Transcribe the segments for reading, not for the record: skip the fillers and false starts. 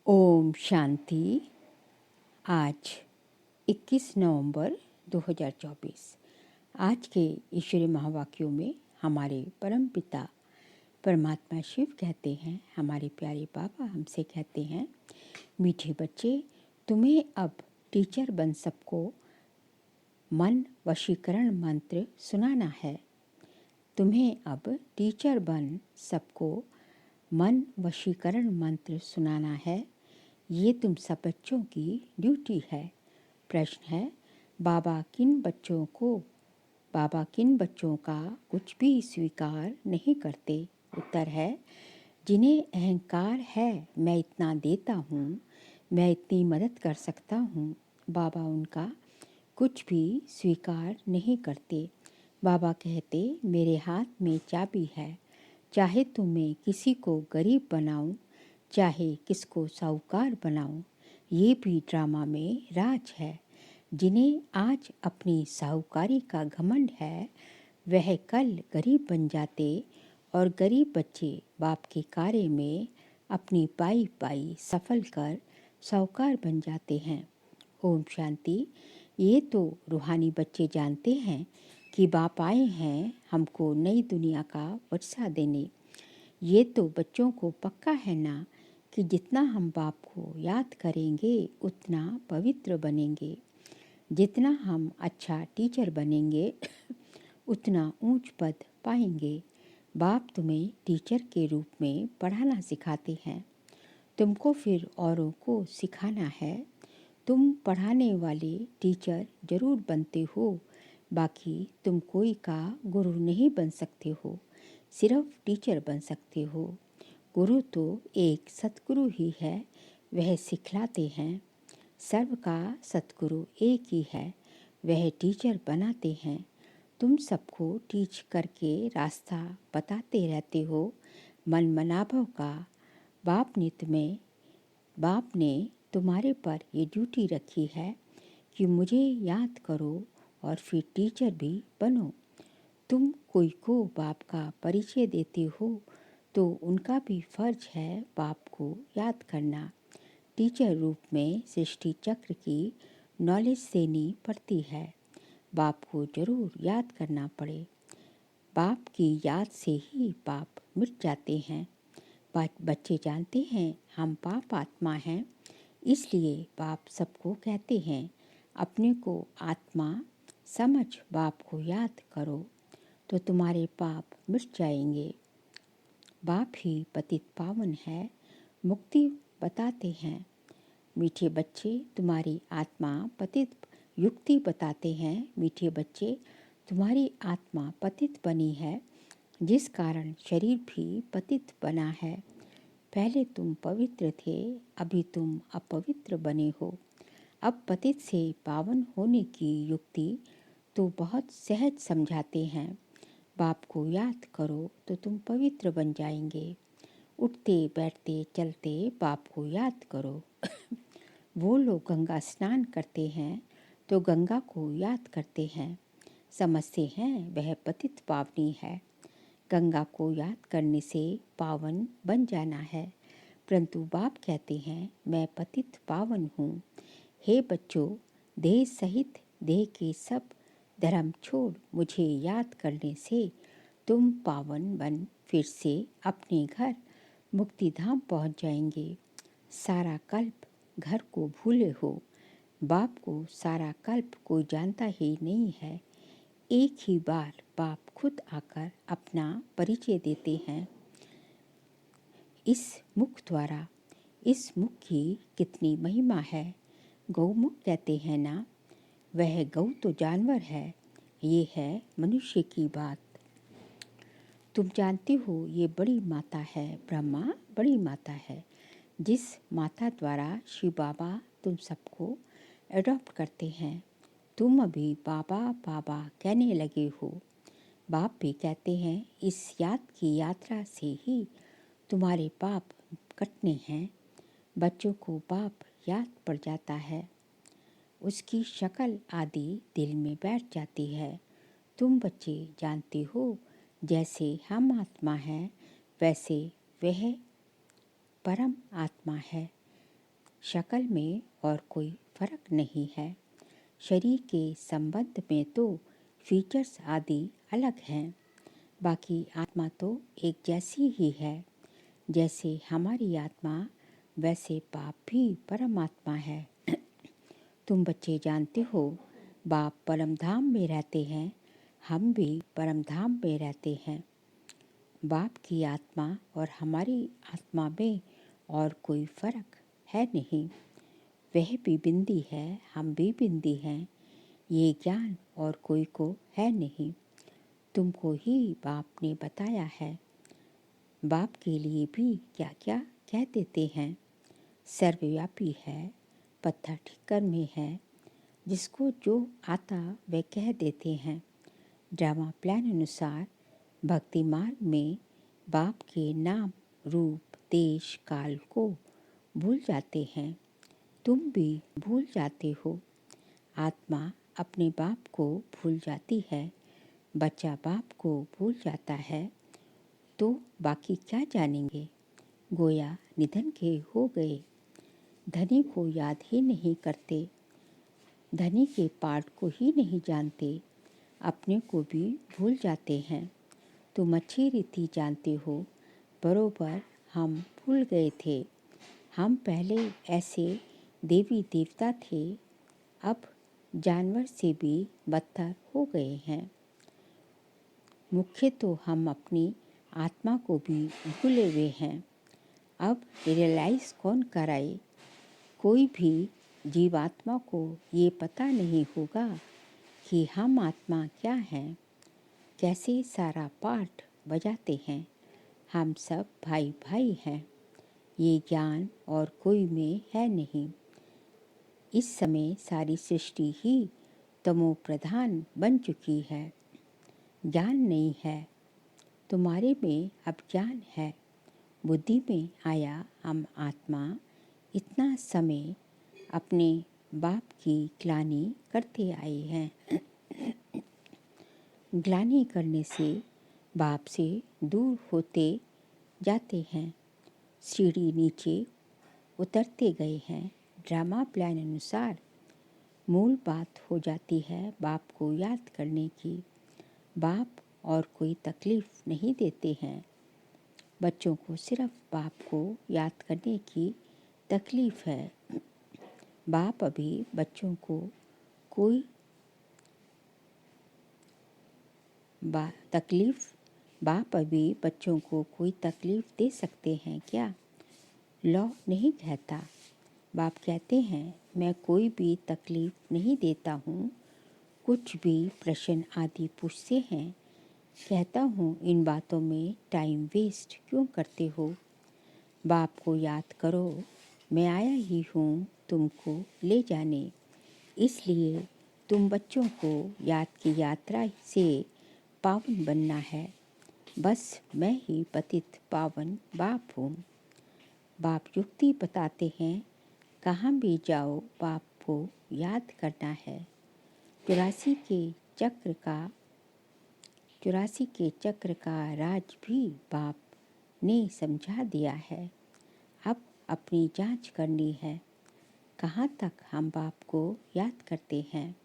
ओम शांति। आज 21 नवंबर 2024। आज के ईश्वरीय महावाक्यों में हमारे परम पिता परमात्मा शिव कहते हैं, हमारे प्यारे बाबा हमसे कहते हैं, मीठे बच्चे, तुम्हें अब टीचर बन सबको मन वशीकरण मंत्र सुनाना है। तुम्हें अब टीचर बन सबको मन वशीकरण मंत्र सुनाना है। ये तुम सब बच्चों की ड्यूटी है। प्रश्न है, बाबा किन बच्चों का कुछ भी स्वीकार नहीं करते? उत्तर है, जिन्हें अहंकार है, मैं इतना देता हूँ, मैं इतनी मदद कर सकता हूँ, बाबा उनका कुछ भी स्वीकार नहीं करते। बाबा कहते, मेरे हाथ में चाबी है, चाहे तो मैं किसी को गरीब बनाऊं, चाहे किसको साहूकार बनाऊं। ये भी ड्रामा में राज है। जिन्हें आज अपनी साहूकारी का घमंड है, वह कल गरीब बन जाते और गरीब बच्चे बाप के कार्य में अपनी पाई पाई सफल कर साहूकार बन जाते हैं। ओम शांति। ये तो रूहानी बच्चे जानते हैं कि बाप आए हैं हमको नई दुनिया का वर्षा देने। ये तो बच्चों को पक्का है ना कि जितना हम बाप को याद करेंगे उतना पवित्र बनेंगे। जितना हम अच्छा टीचर बनेंगे उतना ऊंच पद पाएंगे। बाप तुम्हें टीचर के रूप में पढ़ाना सिखाते हैं, तुमको फिर औरों को सिखाना है। तुम पढ़ाने वाले टीचर जरूर बनते हो, बाकी तुम कोई का गुरु नहीं बन सकते हो, सिर्फ टीचर बन सकते हो। गुरु तो एक सतगुरु ही है, वह सिखलाते हैं। सर्व का सतगुरु एक ही है, वह टीचर बनाते हैं। तुम सबको टीच करके रास्ता बताते रहते हो। मन मनाभव का बाप ने तुम्हारे पर ये ड्यूटी रखी है कि मुझे याद करो और फिर टीचर भी बनो। तुम कोई को बाप का परिचय देते हो तो उनका भी फर्ज है बाप को याद करना। टीचर रूप में सृष्टि चक्र की नॉलेज देनी पड़ती है। बाप को जरूर याद करना पड़े। बाप की याद से ही पाप मिट जाते हैं। बच्चे जानते हैं हम पाप आत्मा हैं, इसलिए बाप सबको कहते हैं, अपने को आत्मा समझ बाप को याद करो तो तुम्हारे पाप मिट जाएंगे। बाप ही पतित पावन है, मुक्ति बताते हैं। मीठे बच्चे, तुम्हारी आत्मा पतित युक्ति बताते हैं। मीठे बच्चे, तुम्हारी आत्मा पतित बनी है, जिस कारण शरीर भी पतित बना है। पहले तुम पवित्र थे, अभी तुम अपवित्र बने हो। अब पतित से पावन होने की युक्ति तो बहुत सहज समझाते हैं। बाप को याद करो तो तुम पवित्र बन जाएंगे। उठते बैठते चलते बाप को याद करो। वो लोग गंगा स्नान करते हैं तो गंगा को याद करते हैं, समझते हैं वह पतित पावनी है। गंगा को याद करने से पावन बन जाना है, परंतु बाप कहते हैं मैं पतित पावन हूँ। हे बच्चों, देह सहित देह के सब धर्म छोड़ मुझे याद करने से तुम पावन बन फिर से अपने घर मुक्तिधाम पहुँच जाएंगे। सारा कल्प घर को भूले हो, बाप को सारा कल्प कोई जानता ही नहीं है। एक ही बार बाप खुद आकर अपना परिचय देते हैं। इस मुख द्वारा, इस मुख की कितनी महिमा है। गौमुख कहते हैं ना, वह गौ तो जानवर है, ये है मनुष्य की बात। तुम जानते हो ये बड़ी माता है, ब्रह्मा बड़ी माता है, जिस माता द्वारा शिव बाबा तुम सबको एडॉप्ट करते हैं। तुम अभी बाबा बाबा कहने लगे हो। बाप भी कहते हैं इस याद की यात्रा से ही तुम्हारे पाप कटने हैं। बच्चों को बाप याद पड़ जाता है, उसकी शक्ल आदि दिल में बैठ जाती है। तुम बच्चे जानते हो जैसे हम आत्मा हैं वैसे वह परम आत्मा है। शक्ल में और कोई फर्क नहीं है। शरीर के संबंध में तो फीचर्स आदि अलग हैं, बाकी आत्मा तो एक जैसी ही है। जैसे हमारी आत्मा वैसे बाप भी परमात्मा है। तुम बच्चे जानते हो, बाप परमधाम में रहते हैं, हम भी परमधाम में रहते हैं। बाप की आत्मा और हमारी आत्मा में और कोई फर्क है नहीं। वह भी बिंदी है, हम भी बिंदी हैं। ये ज्ञान और कोई को है नहीं, तुमको ही बाप ने बताया है। बाप के लिए भी क्या क्या कह देते हैं। सर्वव्यापी है, पत्थर ठिक्कर में है, जिसको जो आता वह कह देते हैं। ड्रामा प्लान अनुसार भक्ति मार्ग में बाप के नाम, रूप, देश, काल को भूल जाते हैं। तुम भी भूल जाते हो। आत्मा अपने बाप को भूल जाती है, बच्चा बाप को भूल जाता है, तो बाकी क्या जानेंगे। गोया निधन के हो गए। धनी को याद ही नहीं करते, धनी के पाठ को ही नहीं जानते, अपने को भी भूल जाते हैं। तुम अच्छी रीति जानते हो, बरोबर हम भूल गए थे। हम पहले ऐसे देवी देवता थे, अब जानवर से भी बदतर हो गए हैं। मुख्य तो हम अपनी आत्मा को भी भूले हुए हैं। अब रियलाइज़ कौन कराए। कोई भी जीवात्मा को ये पता नहीं होगा कि हम आत्मा क्या हैं, कैसे सारा पाठ बजाते हैं। हम सब भाई भाई हैं। ये ज्ञान और कोई में है नहीं। इस समय सारी सृष्टि ही तमो प्रधान बन चुकी है। ज्ञान नहीं है। तुम्हारे में अब ज्ञान है। बुद्धि में आया हम आत्मा इतना समय अपने बाप की ग्लानि करते आए हैं। ग्लानि करने से बाप से दूर होते जाते हैं, सीढ़ी नीचे उतरते गए हैं। ड्रामा प्लान अनुसार मूल बात हो जाती है बाप को याद करने की। बाप और कोई तकलीफ़ नहीं देते हैं। बच्चों को सिर्फ बाप को याद करने की तकलीफ़ है। बाप अभी बच्चों को कोई बाप अभी बच्चों को कोई तकलीफ़ दे सकते हैं क्या? लॉ नहीं कहता। बाप कहते हैं मैं कोई भी तकलीफ़ नहीं देता हूँ। कुछ भी प्रश्न आदि पूछते हैं, कहता हूँ इन बातों में टाइम वेस्ट क्यों करते हो। बाप को याद करो, मैं आया ही हूँ तुमको ले जाने। इसलिए तुम बच्चों को याद की यात्रा से पावन बनना है। बस मैं ही पतित पावन बाप हूँ। बाप युक्ति बताते हैं, कहाँ भी जाओ बाप को याद करना है। 84 के चक्र का राज भी बाप ने समझा दिया है। अब अपनी जांच करनी है, कहाँ तक हम बाप को याद करते हैं,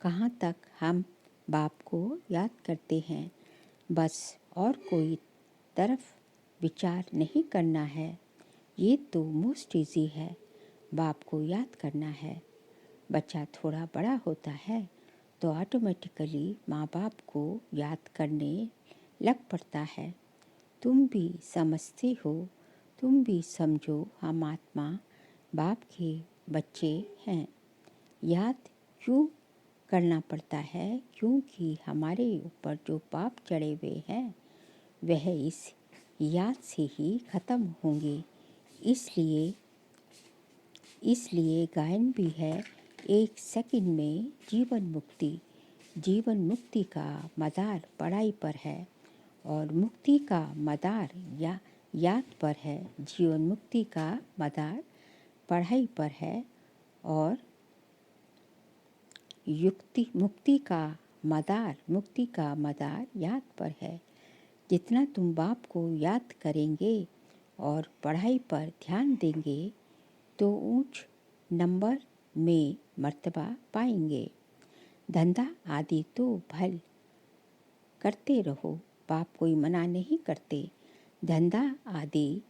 कहाँ तक हम बाप को याद करते हैं। बस और कोई तरफ विचार नहीं करना है। ये तो मोस्ट ईजी है, बाप को याद करना है। बच्चा थोड़ा बड़ा होता है तो ऑटोमेटिकली माँ बाप को याद करने लग पड़ता है। तुम भी समझते हो, तुम भी समझो, हम आत्मा बाप के बच्चे हैं। याद क्यों करना पड़ता है? क्योंकि हमारे ऊपर जो पाप चढ़े हुए हैं वह इस याद से ही ख़त्म होंगे। इसलिए गायन भी है, एक सेकंड में जीवन मुक्ति। जीवन मुक्ति का मदार पढ़ाई पर है और मुक्ति का मदार याद पर है। जीवन मुक्ति का मदार पढ़ाई पर है और मुक्ति का मदार याद पर है। जितना तुम बाप को याद करेंगे और पढ़ाई पर ध्यान देंगे तो ऊंच नंबर में मर्तबा पाएंगे। धंधा आदि तो भल करते रहो, बाप कोई मना नहीं करते। धंधा आदि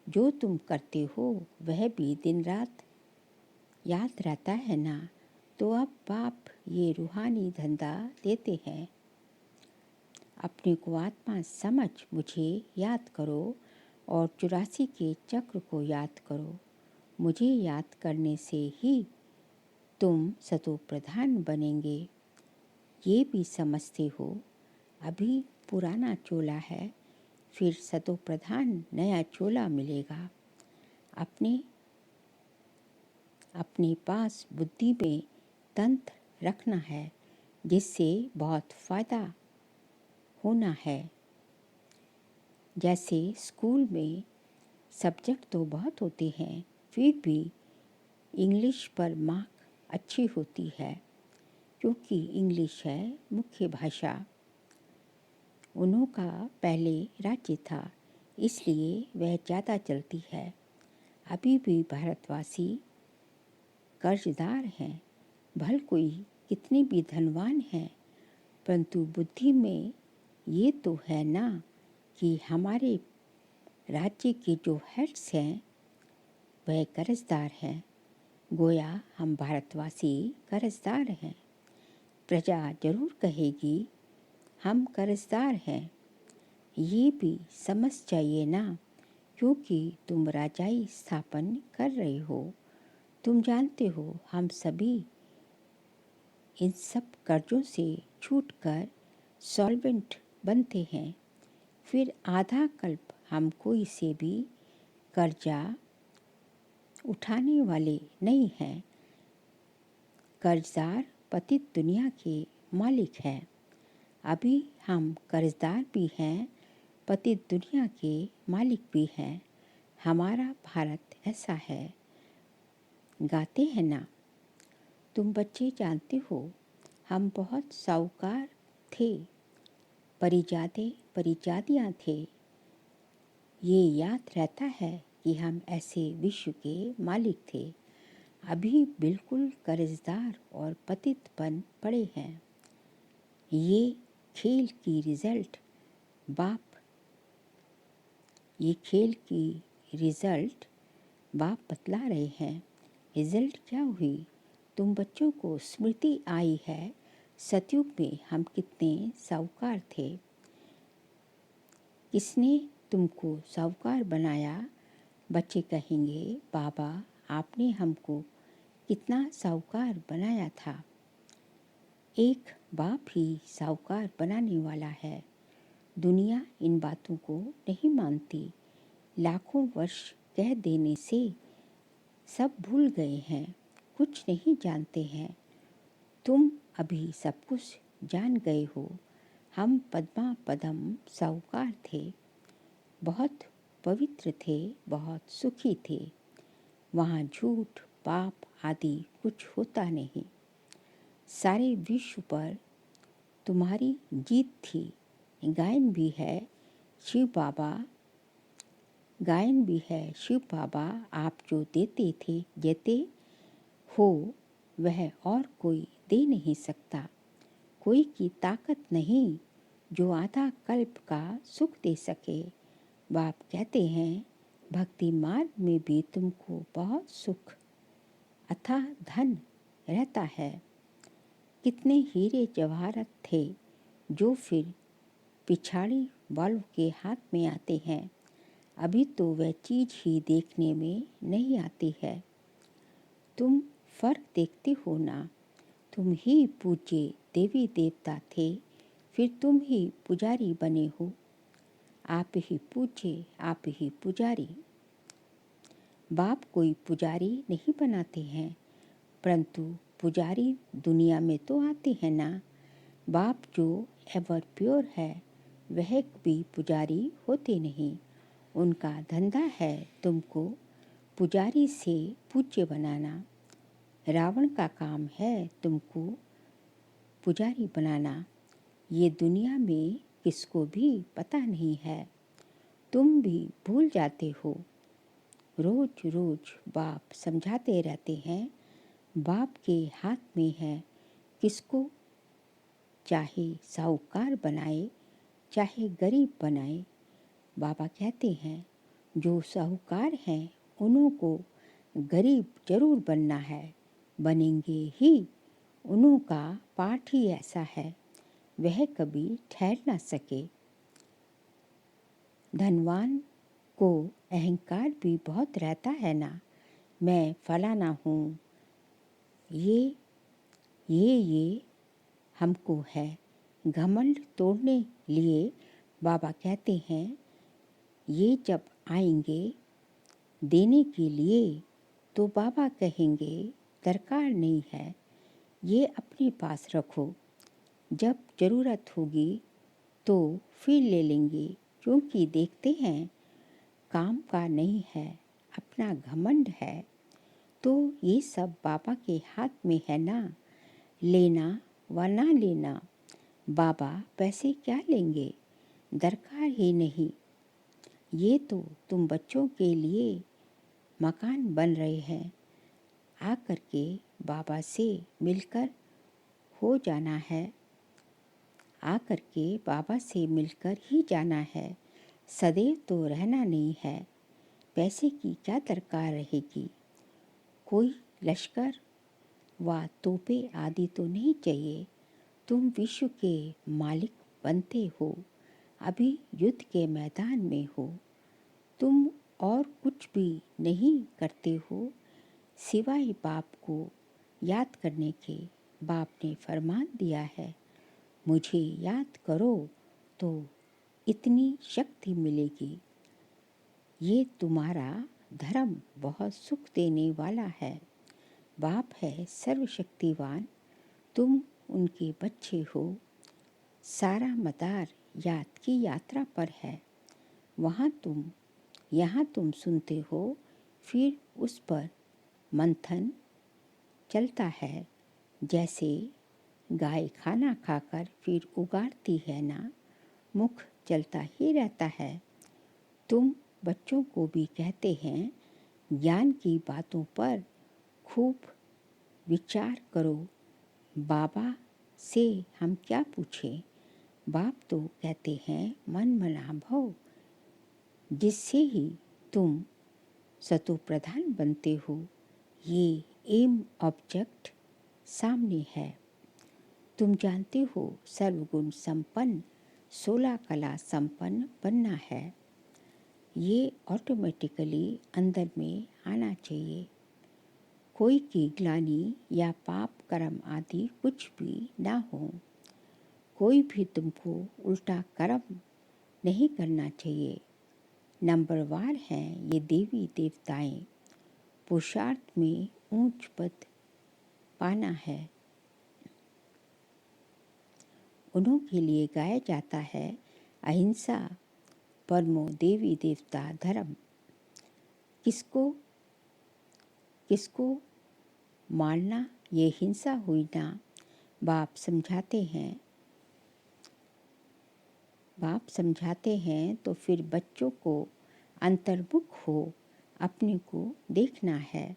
जो तुम करते हो वह भी दिन रात याद रहता है ना, तो अब बाप ये रूहानी धंधा देते हैं। अपने को आत्मा समझ मुझे याद करो और 84 के चक्र को याद करो। मुझे याद करने से ही तुम सतो प्रधान बनेंगे। ये भी समझते हो अभी पुराना चोला है, फिर सतो प्रधान नया चोला मिलेगा। अपने पास बुद्धि में तंत्र रखना है जिससे बहुत फ़ायदा होना है। जैसे स्कूल में सब्जेक्ट तो बहुत होते हैं, फिर भी इंग्लिश पर मार्क अच्छी होती है, क्योंकि इंग्लिश है मुख्य भाषा। उन्हों का पहले राज्य था, इसलिए वह ज़्यादा चलती है। अभी भी भारतवासी कर्जदार हैं, भल कोई कितने भी धनवान हैं, परंतु बुद्धि में ये तो है ना कि हमारे राज्य के जो हेड्स हैं वह कर्जदार हैं। गोया हम भारतवासी कर्जदार हैं। प्रजा जरूर कहेगी हम कर्जदार हैं। ये भी समझ चाहिए ना, क्योंकि तुम राजाई स्थापन कर रहे हो। तुम जानते हो हम सभी इन सब कर्जों से छूटकर सॉल्वेंट बनते हैं। फिर आधा कल्प हम कोई से भी कर्जा उठाने वाले नहीं हैं। कर्जदार पतित दुनिया के मालिक हैं। अभी हम कर्जदार भी हैं, पतित दुनिया के मालिक भी हैं। हमारा भारत ऐसा है। गाते हैं ना, तुम बच्चे जानते हो हम बहुत साहूकार थे, परिजादे परिजादियाँ थे। ये याद रहता है कि हम ऐसे विश्व के मालिक थे। अभी बिल्कुल कर्जदार और पतित बन पड़े हैं। ये खेल की रिजल्ट बाप बतला रहे हैं। रिजल्ट क्या हुई? तुम बच्चों को स्मृति आई है, सतयुग में हम कितने साहूकार थे। किसने तुमको साहूकार बनाया? बच्चे कहेंगे बाबा आपने हमको कितना साहूकार बनाया था। एक बाप ही साहूकार बनाने वाला है। दुनिया इन बातों को नहीं मानती। लाखों वर्ष कह देने से सब भूल गए हैं, कुछ नहीं जानते हैं। तुम अभी सब कुछ जान गए हो। हम पद्मा पदम साहूकार थे, बहुत पवित्र थे, बहुत सुखी थे। वहाँ झूठ पाप आदि कुछ होता नहीं। सारे विश्व पर तुम्हारी जीत थी। गायन भी है शिव बाबा आप जो देते हो वह और कोई दे नहीं सकता। कोई की ताकत नहीं जो आधा कल्प का सुख दे सके। बाप कहते हैं भक्ति मार्ग में भी तुमको बहुत सुख अथाह धन रहता है। कितने हीरे जवाहरात थे जो फिर पिछाड़ी वालों के हाथ में आते हैं। अभी तो वह चीज़ ही देखने में नहीं आती है। तुम फर्क देखते हो ना। तुम ही पूज्य देवी देवता थे, फिर तुम ही पुजारी बने हो। आप ही पूज्य, आप ही पुजारी। बाप कोई पुजारी नहीं बनाते हैं, परंतु पुजारी दुनिया में तो आते हैं ना। बाप जो एवर प्योर है वह भी पुजारी होते नहीं। उनका धंधा है तुमको पुजारी से पूज्य बनाना। रावण का काम है तुमको पुजारी बनाना। ये दुनिया में किसको भी पता नहीं है। तुम भी भूल जाते हो। रोज रोज बाप समझाते रहते हैं, बाप के हाथ में है किसको चाहे साहूकार बनाए चाहे गरीब बनाए। बाबा कहते हैं जो साहूकार हैं उन्हों को गरीब जरूर बनना है, बनेंगे ही। उन्हों का पाठ ही ऐसा है, वह कभी ठहर ना सके। धनवान को अहंकार भी बहुत रहता है ना, मैं फलाना हूँ, ये हमको है। घमंड तोड़ने लिए बाबा कहते हैं ये जब आएंगे देने के लिए तो बाबा कहेंगे दरकार नहीं है, ये अपने पास रखो, जब ज़रूरत होगी तो फिर ले लेंगे। क्योंकि देखते हैं काम का नहीं है, अपना घमंड है। तो ये सब बाबा के हाथ में है ना, लेना व ना लेना। बाबा पैसे क्या लेंगे, दरकार ही नहीं। ये तो तुम बच्चों के लिए मकान बन रहे हैं, आकर के बाबा से मिलकर हो जाना है, आकर के बाबा से मिलकर ही जाना है। सदैव तो रहना नहीं है, पैसे की क्या दरकार रहेगी। कोई लश्कर व तोपे आदि तो नहीं चाहिए। तुम विश्व के मालिक बनते हो, अभी युद्ध के मैदान में हो। तुम और कुछ भी नहीं करते हो सिवाय बाप को याद करने के। बाप ने फरमान दिया है, मुझे याद करो तो इतनी शक्ति मिलेगी। ये तुम्हारा धर्म बहुत सुख देने वाला है। बाप है सर्वशक्तिवान, तुम उनके बच्चे हो। सारा मदार याद की यात्रा पर है। यहाँ तुम सुनते हो, फिर उस पर मंथन चलता है। जैसे गाय खाना खाकर फिर उगाड़ती है ना, मुख चलता ही रहता है। तुम बच्चों को भी कहते हैं ज्ञान की बातों पर खूब विचार करो। बाबा से हम क्या पूछें, बाप तो कहते हैं मन मना भव, जिससे ही तुम सतो प्रधान बनते हो। ये एम ऑब्जेक्ट सामने है। तुम जानते हो सर्वगुण संपन्न 16 कला संपन्न बनना है। ये ऑटोमेटिकली अंदर में आना चाहिए। कोई की ग्लानि या पाप कर्म आदि कुछ भी ना हो। कोई भी तुमको उल्टा कर्म नहीं करना चाहिए। नंबरवार हैं ये देवी देवताएं, पुरुषार्थ में ऊंच पद पाना है। उन्हों के लिए गाया जाता है अहिंसा परमो देवी देवता धर्म। किसको किसको मारना ये हिंसा हुई ना। बाप समझाते हैं तो फिर बच्चों को अंतर्मुख हो अपने को देखना है।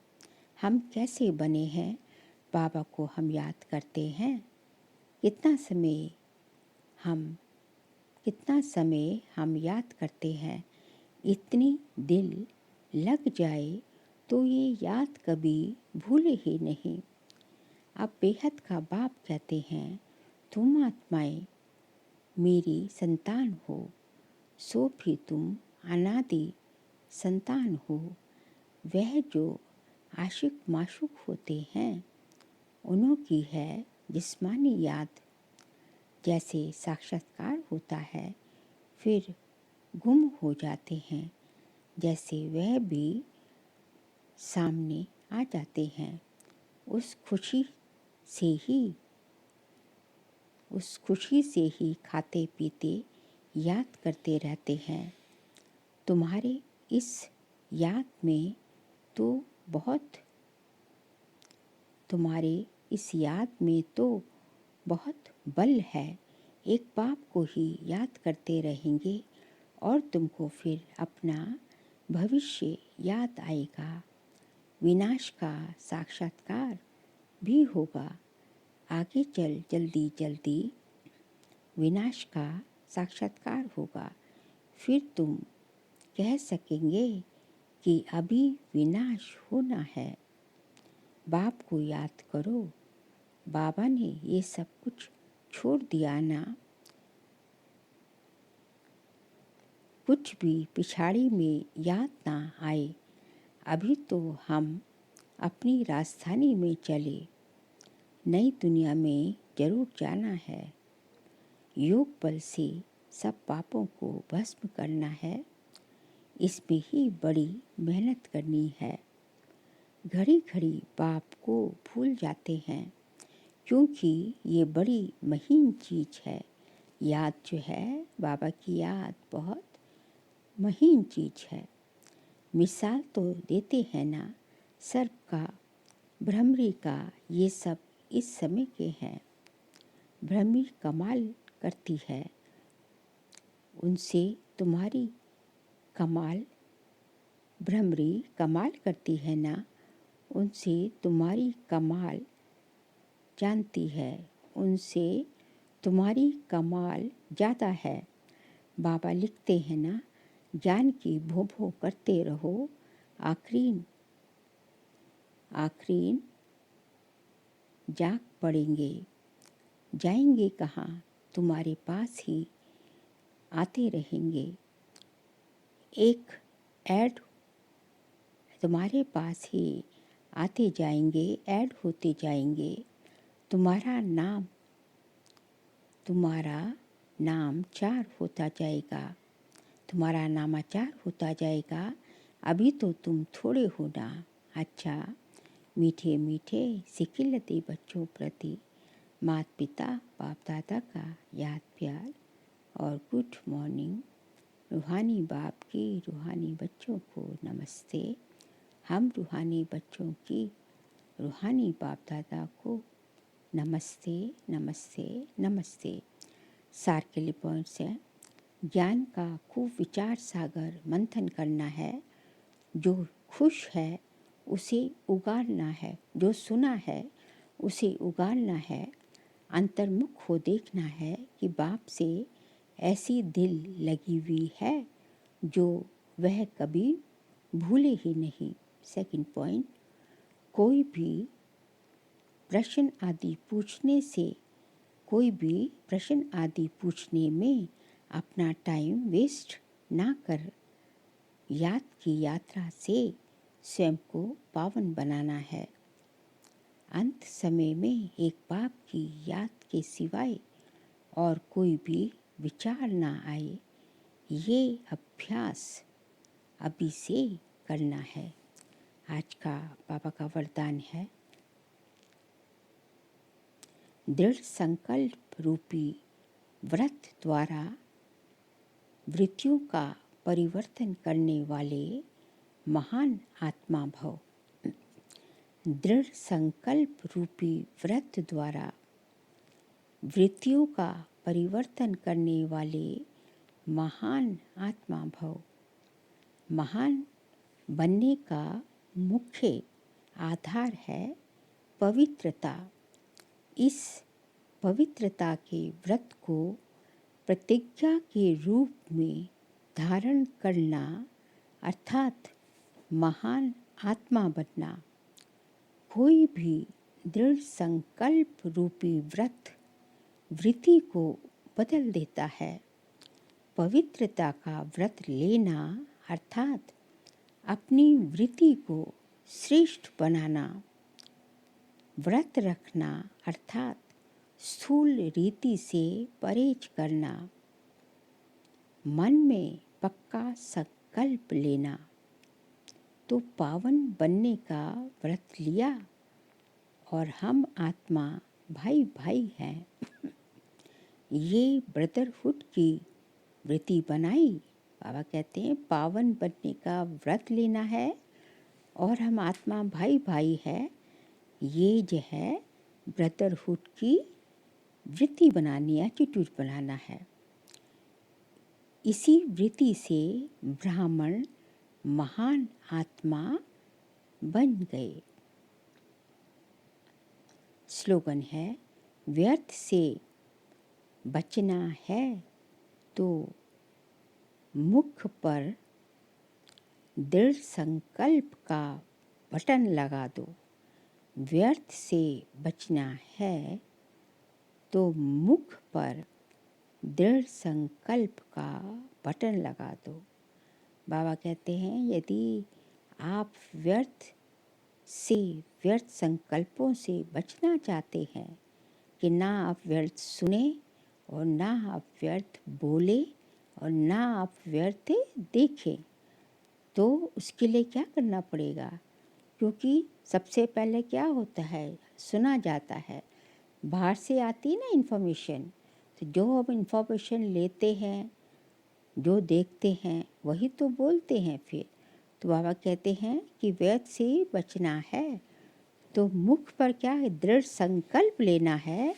हम कैसे बने हैं, बाबा को हम याद करते हैं। कितना समय हम याद करते हैं। इतनी दिल लग जाए तो ये याद कभी भूले ही नहीं। अब बेहद का बाप कहते हैं तुम आत्माएं मेरी संतान हो, सो भी तुम अनादि संतान हो। वह जो आशिक माशूक होते हैं उन्हों की है जिस्मानी याद। जैसे साक्षात्कार होता है फिर गुम हो जाते हैं, जैसे वह भी सामने आ जाते हैं। उस खुशी से ही खाते पीते याद करते रहते हैं। तुम्हारे इस याद में तो बहुत बल है। एक बाप को ही याद करते रहेंगे और तुमको फिर अपना भविष्य याद आएगा। विनाश का साक्षात्कार भी होगा। आगे चल जल्दी जल्दी विनाश का साक्षात्कार होगा। फिर तुम कह सकेंगे कि अभी विनाश होना है। बाप को याद करो। बाबा ने ये सब कुछ छोड़ दिया ना। कुछ भी पिछाड़ी में याद ना आए। अभी तो हम अपनी राजधानी में चले। नई दुनिया में जरूर जाना है। योग बल से सब पापों को भस्म करना है। इसमें ही बड़ी मेहनत करनी है। घड़ी घड़ी पाप को भूल जाते हैं, क्योंकि ये बड़ी महीन चीज़ है। याद जो है, बाबा की याद बहुत महीन चीज़ है। मिसाल तो देते हैं ना, सर्प का, भ्रमरी का, ये सब इस समय के हैं। भ्रमरी कमाल करती है, उनसे तुम्हारी कमाल, भ्रमरी कमाल करती है ना, उनसे तुम्हारी कमाल जानती है, उनसे तुम्हारी कमाल ज़्यादा है। बाबा लिखते हैं ना, ज्ञान की भो भो करते रहो, आखरीन जाग पड़ेंगे। जाएंगे कहाँ, तुम्हारे पास ही आते रहेंगे। एक ऐड तुम्हारे पास ही आते जाएंगे, ऐड होते जाएंगे। तुम्हारा नाम चार होता जाएगा, तुम्हारा नामाचार होता जाएगा। अभी तो तुम थोड़े हो ना। अच्छा, मीठे मीठे सिकिलते बच्चों प्रति माता पिता बाप दादा का याद प्यार और गुड मॉर्निंग। रूहानी बाप की रूहानी बच्चों को नमस्ते। हम रूहानी बच्चों की रूहानी बाप दादा को नमस्ते नमस्ते नमस्ते। सार के लिए पॉइंट्स हैं। ज्ञान का खूब विचार सागर मंथन करना है। जो खुश है उसे उगाड़ना है, जो सुना है उसे उगाड़ना है। अंतर्मुख हो देखना है कि बाप से ऐसी दिल लगी हुई है जो वह कभी भूले ही नहीं। सेकंड पॉइंट, कोई भी प्रश्न आदि पूछने में अपना टाइम वेस्ट ना कर। याद की यात्रा से स्वयं को पावन बनाना है। अंत समय में एक बाप की याद के सिवाय और कोई भी विचार ना आए, ये अभ्यास अभी से करना है। आज का बाबा का वरदान है, दृढ़ संकल्प रूपी व्रत द्वारा वृत्तियों का परिवर्तन करने वाले महान आत्मा भव। दृढ़ संकल्प रूपी व्रत द्वारा वृत्तियों का परिवर्तन करने वाले महान आत्मा भव। महान बनने का मुख्य आधार है पवित्रता। इस पवित्रता के व्रत को प्रतिज्ञा के रूप में धारण करना अर्थात महान आत्मा बनना। कोई भी दृढ़ संकल्प रूपी व्रत वृत्ति को बदल देता है। पवित्रता का व्रत लेना अर्थात अपनी वृत्ति को श्रेष्ठ बनाना। व्रत रखना अर्थात स्थूल रीति से परहेज करना। मन में पक्का संकल्प लेना। तो पावन बनने का व्रत लिया और हम आत्मा भाई भाई हैं, ये ब्रदरहुड की वृत्ति बनाई। बाबा कहते हैं पावन बनने का व्रत लेना है और हम आत्मा भाई भाई है, ये जो है ब्रदरहुड की वृत्ति बनानी, एटीट्यूड बनाना है। इसी वृत्ति से ब्राह्मण महान आत्मा बन गए। स्लोगन है, व्यर्थ से बचना है तो मुख पर दृढ़ संकल्प का बटन लगा दो। व्यर्थ से बचना है तो मुख पर दृढ़ संकल्प का बटन लगा दो। बाबा कहते हैं, यदि आप व्यर्थ संकल्पों से बचना चाहते हैं कि ना आप व्यर्थ सुने और ना आप व्यर्थ बोले और ना आप व्यर्थ देखें, तो उसके लिए क्या करना पड़ेगा? क्योंकि सबसे पहले क्या होता है, सुना जाता है, बाहर से आती है ना इन्फॉर्मेशन, तो जो हम इन्फॉर्मेशन लेते हैं, जो देखते हैं, वही तो बोलते हैं फिर। तो बाबा कहते हैं कि व्यर्थ से बचना है तो मुख पर क्या है, दृढ़ संकल्प लेना है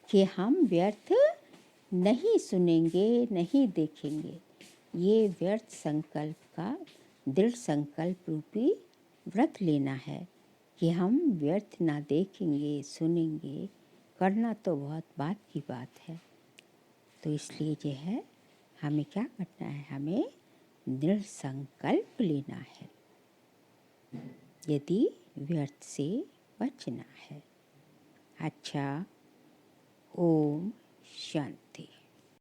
कि हम व्यर्थ नहीं सुनेंगे, नहीं देखेंगे। ये व्यर्थ संकल्प का दृढ़ संकल्प रूपी व्रत लेना है कि हम व्यर्थ ना देखेंगे, सुनेंगे। करना तो बहुत बात की बात है। तो इसलिए जो है हमें क्या करना है, हमें दृढ़ संकल्प लेना है यदि व्यर्थ से बचना है। अच्छा, ओम शांति।